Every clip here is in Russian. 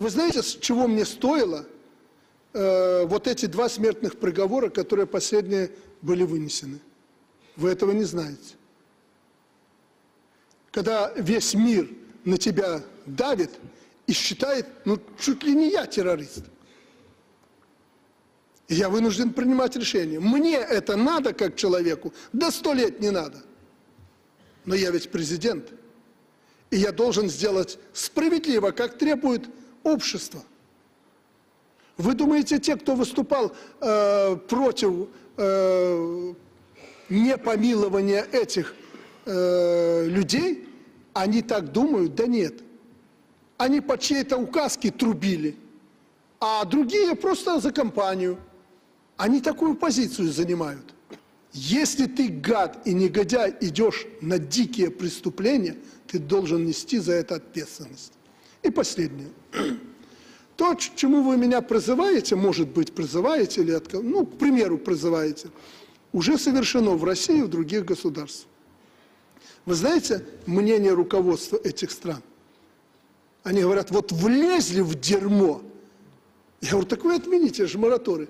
Вы знаете, с чего мне стоило вот эти 2 смертных приговора, которые последние были вынесены? Вы этого не знаете. Когда весь мир на тебя давит и считает, ну, чуть ли не я террорист. И я вынужден принимать решение. Мне это надо как человеку, до 100 лет не надо. Но я ведь президент. И я должен сделать справедливо, как требует общество. Вы думаете, те, кто выступал против непомилования этих людей, они так думают? Да нет. Они по чьей-то указке трубили, а другие просто за компанию. Они такую позицию занимают. Если ты, гад и негодяй, идешь на дикие преступления, ты должен нести за это ответственность. И последнее. То, к чему вы меня призываете, может быть, призываете, или, ну, к примеру, призываете, уже совершено в России и в других государствах. Вы знаете мнение руководства этих стран? Они говорят, вот влезли в дерьмо. Я говорю, так вы отмените же мораторий.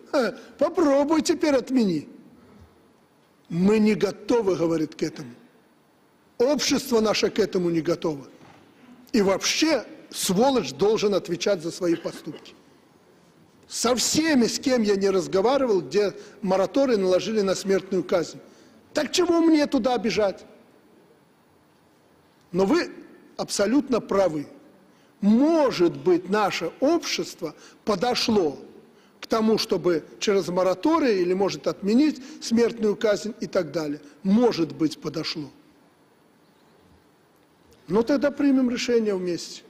Попробуй теперь отмени. Мы не готовы, говорит, к этому. Общество наше к этому не готово. И вообще, сволочь должен отвечать за свои поступки. Со всеми, с кем я не разговаривал, где мораторий наложили на смертную казнь. Так чего мне туда бежать? Но вы абсолютно правы. Может быть, наше общество подошло к тому, чтобы через мораторий или может отменить смертную казнь и так далее. Может быть, подошло. Но тогда примем решение вместе.